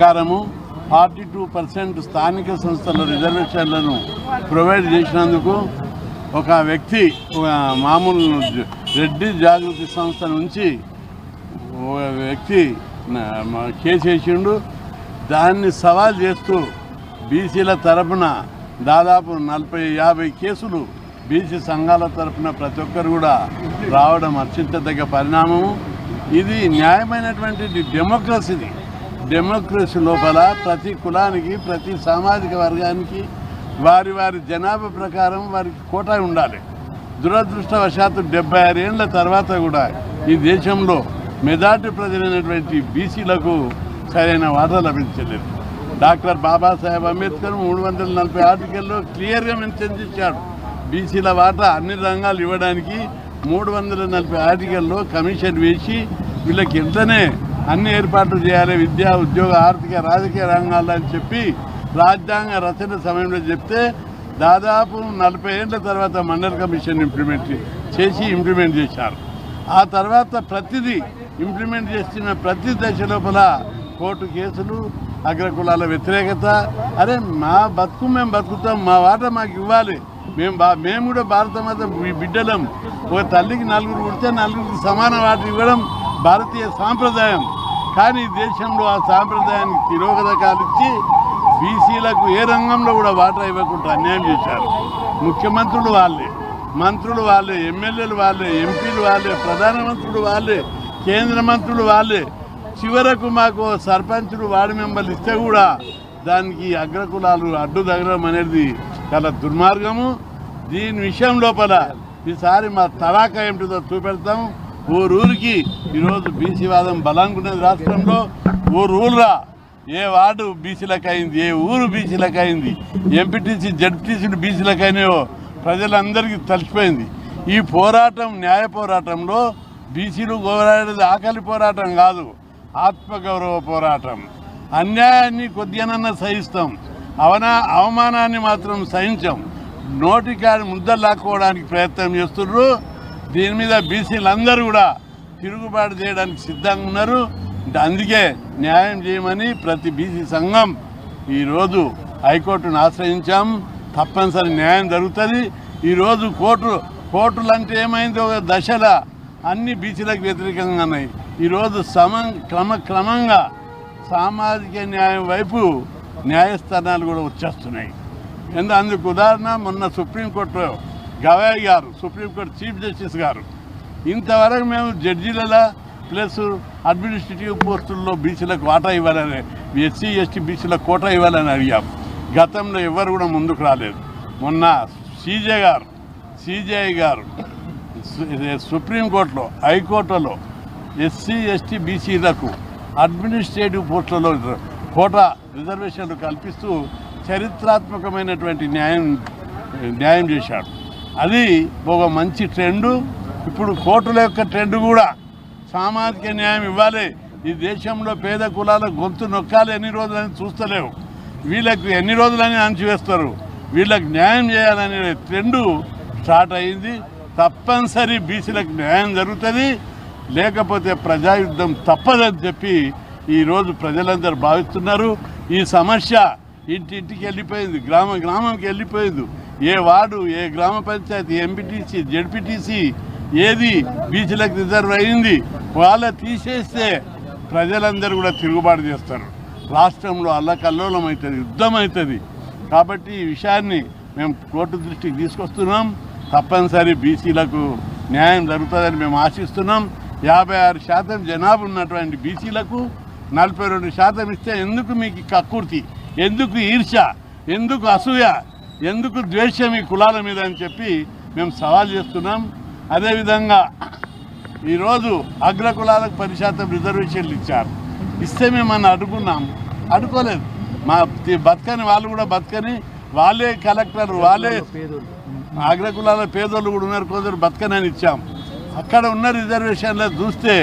ప్రకారము 42% స్థానిక సంస్థల రిజర్వేషన్లను ప్రొవైడ్ చేసినందుకు ఒక వ్యక్తి మామూలు రెడ్డి జాగృతి సంస్థ నుంచి వ్యక్తి కేసు వేసిండు. దాన్ని సవాల్ చేస్తూ బీసీల తరపున దాదాపు 40-50 కేసులు బీసీ సంఘాల తరపున ప్రతి ఒక్కరు కూడా రావడం అర్చించదగ్గ పరిణామము. ఇది న్యాయమైనటువంటి డెమోక్రసీ లోపల ప్రతి కులానికి ప్రతి సామాజిక వర్గానికి వారి వారి జనాభా ప్రకారం వారికి కోటా ఉండాలి. దురదృష్టవశాత్తు 76 ఏళ్ల తర్వాత కూడా ఈ దేశంలో మెజార్టీ ప్రజలైనటువంటి బీసీలకు సరైన వాటా లభించలేదు. డాక్టర్ బాబాసాహెబ్ అంబేద్కర్ 340 ఆర్టికల్లో క్లియర్గా మెన్షన్ చేశాడు. బీసీల వాటా అన్ని రంగాలు ఇవ్వడానికి 340 ఆర్టికల్లో కమిషన్ వేసి వీళ్ళకి ఎంతనే అన్ని ఏర్పాట్లు చేయాలి, విద్యా ఉద్యోగ ఆర్థిక రాజకీయ రంగాల్లో అని చెప్పి రాజ్యాంగ రచన సమయంలో చెప్తే దాదాపు 40 ఏళ్ల తర్వాత మండల్ కమిషన్ ఇంప్లిమెంట్ చేశారు. ఆ తర్వాత ప్రతిదీ ఇంప్లిమెంట్ చేస్తున్న ప్రతి దశ లోపల కోర్టు కేసులు, అగ్రకులాల వ్యతిరేకత. అరే మా బతుకు మేము బతుకుతాం, మా వాటా మాకు ఇవ్వాలి, మేము కూడా భారత మాత బిడ్డలం, ఒక తల్లికి 4 పుడితే 4కి సమాన వాటా ఇవ్వడం భారతీయ సాంప్రదాయం. కానీ దేశంలో ఆ సాంప్రదాయానికి తిరోగతకాలు ఇచ్చి బీసీలకు ఏ రంగంలో కూడా వాటా ఇవ్వకుండా అన్యాయం చేశారు. ముఖ్యమంత్రులు వాళ్ళే, మంత్రులు వాళ్ళే, ఎమ్మెల్యేలు వాళ్ళే, ఎంపీలు వాళ్ళే, ప్రధానమంత్రులు వాళ్ళే, కేంద్ర మంత్రులు వాళ్ళే. చివరకు మాకు సర్పంచులు వార్డు మెంబర్లు ఇస్తే కూడా దానికి అగ్రకులాలు అడ్డు తగలడం అనేది చాలా దుర్మార్గము. దీని విషయం లోపల ఈసారి మా తడాకా ఏమిటిదో చూపెడతాం. ఊరికి ఈరోజు బీసీ వాదం బలంగా ఉన్నది రాష్ట్రంలో. ఊరురా ఏ వార్డు బీసీలకు అయింది, ఏ ఊరు బీసీలకు అయింది, ఎంపీటీసీ జడ్పీటీసీలు బీసీలకు అయినాయో ప్రజలందరికీ తెలిసిపోయింది. ఈ పోరాటం న్యాయ పోరాటంలో బీసీలు పోరాడేది ఆకలి పోరాటం కాదు, ఆత్మగౌరవ పోరాటం. అన్యాయాన్ని కొద్దిగానన్నా సహిస్తాం, అవమానాన్ని మాత్రం సహించాం. నోటికాడి ముద్దలు లాక్కోవడానికి ప్రయత్నం చేస్తున్నారు. దీని మీద బీసీలందరూ కూడా తిరుగుబాటు చేయడానికి సిద్ధంగా ఉన్నారు. అందుకే న్యాయం చేయమని ప్రతి బీసీ సంఘం ఈరోజు హైకోర్టును ఆశ్రయించాం. తప్పనిసరి న్యాయం జరుగుతుంది. ఈరోజు కోర్టులు అంటే ఏమైంది, ఒక దశల అన్ని బీసీలకు వ్యతిరేకంగా ఉన్నాయి. ఈరోజు క్రమంగా సామాజిక న్యాయం వైపు న్యాయస్థానాలు కూడా వచ్చేస్తున్నాయి. అందుకు ఉదాహరణ మొన్న సుప్రీంకోర్టులో గవాయి గారు, సుప్రీంకోర్టు చీఫ్ జస్టిస్ గారు, ఇంతవరకు మేము జడ్జీల ప్లస్ అడ్మినిస్ట్రేటివ్ పోస్టుల్లో బీసీలకు వాటా ఇవ్వాలని, ఎస్సీ ఎస్టీ బీసీలకు కోటా ఇవ్వాలని అడిగాం. గతంలో ఎవరు కూడా ముందుకు రాలేదు. మొన్న సిజేఐ గారు సుప్రీంకోర్టులో, హైకోర్టులో ఎస్సీ ఎస్టీ బీసీలకు అడ్మినిస్ట్రేటివ్ పోస్టులలో కోటా రిజర్వేషన్లు కల్పిస్తూ చరిత్రాత్మకమైనటువంటి న్యాయం చేశాడు. అది ఒక మంచి ట్రెండు. ఇప్పుడు కోర్టుల యొక్క ట్రెండ్ కూడా సామాజిక న్యాయం ఇవ్వాలి. ఈ దేశంలో పేద కులాల గొంతు నొక్కాలి ఎన్ని రోజులని చూస్తలేవు, వీళ్ళకి ఎన్ని రోజులని అణచివేస్తారు, వీళ్ళకి న్యాయం చేయాలనే ట్రెండు స్టార్ట్ అయింది. తప్పనిసరి బీసీలకు న్యాయం జరుగుతుంది, లేకపోతే ప్రజాయుద్ధం తప్పదని చెప్పి ఈరోజు ప్రజలందరూ భావిస్తున్నారు. ఈ సమస్య ఇంటింటికి వెళ్ళిపోయింది, గ్రామంకి వెళ్ళిపోయింది. ఏ వార్డు, ఏ గ్రామ పంచాయతీ, ఎంపీటీసీ, జడ్పీటీసీ ఏది బీసీలకు రిజర్వ్ అయింది వాళ్ళ తీసేస్తే ప్రజలందరూ కూడా తిరుగుబాటు చేస్తారు. రాష్ట్రంలో అల్లకల్లోలం అవుతుంది, యుద్ధం అవుతుంది. కాబట్టి ఈ విషయాన్ని మేము కోర్టు దృష్టికి తీసుకొస్తున్నాం. తప్పనిసరి బీసీలకు న్యాయం జరుగుతుందని మేము ఆశిస్తున్నాం. 56% జనాభా ఉన్నటువంటి బీసీలకు 42% ఇస్తే ఎందుకు మీకు కక్కుర్తి, ఎందుకు ఈర్ష్య, ఎందుకు అసూయ, ఎందుకు ద్వేషం ఈ కులాల మీద అని చెప్పి మేము సవాల్ చేస్తున్నాం. అదేవిధంగా ఈరోజు అగ్రకులాలకు 10% రిజర్వేషన్లు ఇచ్చారు. ఇస్తే మేము అడుకోలేదు. మా బతకని వాళ్ళు కూడా బతకని, వాళ్ళే కలెక్టర్, వాళ్ళే అగ్రకులాల పేదోళ్ళు కూడా ఉన్నారు, కొందరు బతకనని ఇచ్చాం. అక్కడ ఉన్న రిజర్వేషన్లో చూస్తే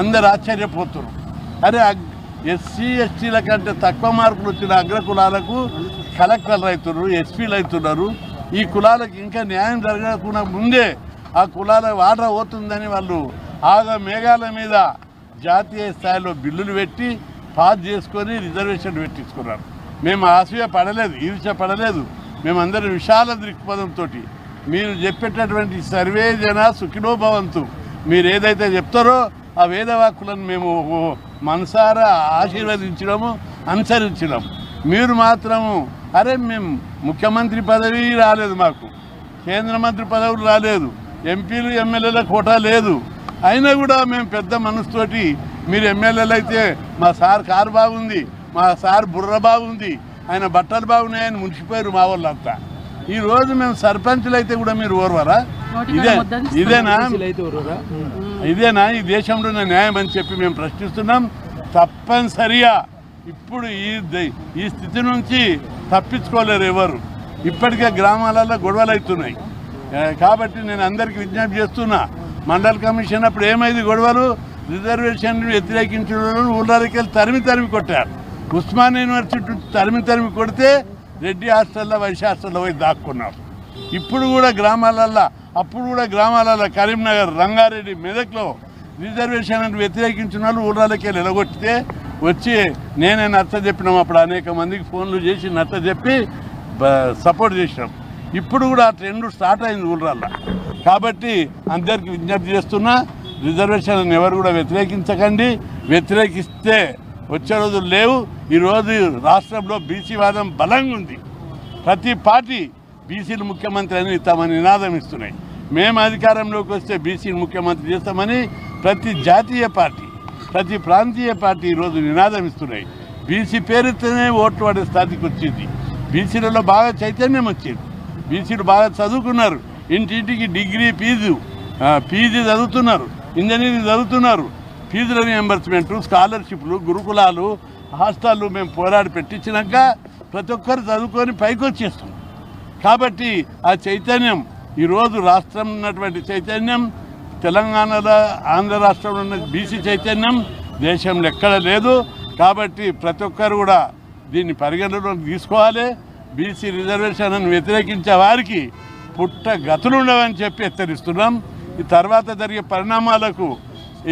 అందరు ఆశ్చర్యపోతున్నారు. అరే ఎస్సీ ఎస్టీల కంటే తక్కువ మార్కులు వచ్చిన అగ్రకులాలకు కలెక్టర్లు అవుతున్నారు, ఎస్పీలు అవుతున్నారు. ఈ కులాలకు ఇంకా న్యాయం జరగకుండా ముందే ఆ కులాల వాటా పోతుందని వాళ్ళు మేఘాల మీద జాతీయ స్థాయిలో బిల్లులు పెట్టి పాస్ చేసుకొని రిజర్వేషన్ పెట్టించుకున్నారు. మేము ఆశయ పడలేదు, ఈర్ష్య పడలేదు. మేమందరం విశాల దృక్పథంతో మీరు చెప్పేటటువంటి సర్వే జన సుఖినో భవంతు మీరు ఏదైతే చెప్తారో ఆ వేదవాక్కులను మేము మనసారా ఆశీర్వదించడము, అనుసరించడం. మీరు మాత్రము అరే మేము ముఖ్యమంత్రి పదవి రాలేదు, మాకు కేంద్ర మంత్రి పదవులు రాలేదు, ఎంపీలు ఎమ్మెల్యేల కోటా లేదు, అయినా కూడా మేము పెద్ద మనసుతోటి మీరు ఎమ్మెల్యేలు అయితే మా సార్ కారు బాగుంది, మా సార్ బుర్ర బాగుంది, ఆయన బట్టలు బాగున్నాయని మునిసిపోయారు మా వాళ్ళంతా. ఈరోజు మేము సర్పంచులు అయితే కూడా మీరు ఓర్వరా? ఇదేనా ఈ దేశంలో న్యాయం అని చెప్పి మేము ప్రశ్నిస్తున్నాం. తప్పనిసరిగా ఇప్పుడు ఈ స్థితి నుంచి తప్పించుకోలేరు ఎవరు. ఇప్పటికే గ్రామాలలో గొడవలు అవుతున్నాయి. కాబట్టి నేను అందరికీ విజ్ఞప్తి చేస్తున్నా, మండల కమిషన్ అప్పుడు ఏమైంది గొడవలు? రిజర్వేషన్ వ్యతిరేకించిన ఊళ్ళకి వెళ్ళి తరిమి కొట్టారు. ఉస్మానియా యూనివర్సిటీ తరిమి కొడితే రెడ్డి హాస్టల్లో వైశ్య హాస్టల్లో పోయి దాక్కున్నారు. ఇప్పుడు కూడా గ్రామాలల్లో, అప్పుడు కూడా గ్రామాలలో కరీంనగర్, రంగారెడ్డి, మెదక్లో రిజర్వేషన్ వ్యతిరేకించిన వాళ్ళు ఊళ్ళకి వెళ్ళి ఎలగొట్టితే వచ్చి నేనే నచ్చ చెప్పినాం. అప్పుడు అనేక మందికి ఫోన్లు చేసి నచ్చ చెప్పి సపోర్ట్ చేసినాం. ఇప్పుడు కూడా ఆ ట్రెండ్ స్టార్ట్ అయింది ఊళ్ళల్లో. కాబట్టి అందరికీ విజ్ఞప్తి చేస్తున్నా, రిజర్వేషన్ ఎవరు కూడా వ్యతిరేకించకండి. వ్యతిరేకిస్తే వచ్చే రోజులు లేవు. ఈరోజు రాష్ట్రంలో బీసీ వాదం బలంగా ఉంది. ప్రతి పార్టీ బీసీలు ముఖ్యమంత్రి అని తమ నినాదం ఇస్తున్నాయి. మేము అధికారంలోకి వస్తే బీసీని ముఖ్యమంత్రి చేస్తామని ప్రతి జాతీయ పార్టీ, ప్రతి ప్రాంతీయ పార్టీ ఈరోజు నినాదం ఇస్తున్నాయి. బీసీ పేరుతోనే ఓట్లు పడే స్థాయికి వచ్చింది. బీసీలలో బాగా చైతన్యం వచ్చింది. బీసీలు బాగా చదువుకున్నారు. ఇంటింటికి డిగ్రీ పీజీ చదువుతున్నారు, ఇంజనీరింగ్ చదువుతున్నారు. ఫీజుల రియంబర్స్మెంటు, స్కాలర్షిప్లు, గురుకులాలు, హాస్టళ్ళు మేము పోరాడి పెట్టించినాక ప్రతి ఒక్కరు చదువుకొని పైకి వచ్చేస్తుంది. కాబట్టి ఆ చైతన్యం ఈరోజు రాష్ట్రం ఉన్నటువంటి చైతన్యం, తెలంగాణలో ఆంధ్ర రాష్ట్రంలో ఉన్న బీసీ చైతన్యం దేశంలో ఎక్కడ లేదు. కాబట్టి ప్రతి ఒక్కరు కూడా దీన్ని పరిగణలోకి తీసుకోవాలి. బీసీ రిజర్వేషన్ వ్యతిరేకించే వారికి పుట్ట గతులు ఉండవని చెప్పి హెచ్చరిస్తున్నాం. ఈ తర్వాత జరిగే పరిణామాలకు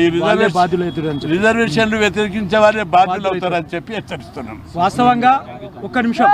ఈ రిజర్వేషన్లు వ్యతిరేకించే వారే బాధ్యులు అవుతారని చెప్పి హెచ్చరిస్తున్నాం. వాస్తవంగా ఒక్క నిమిషం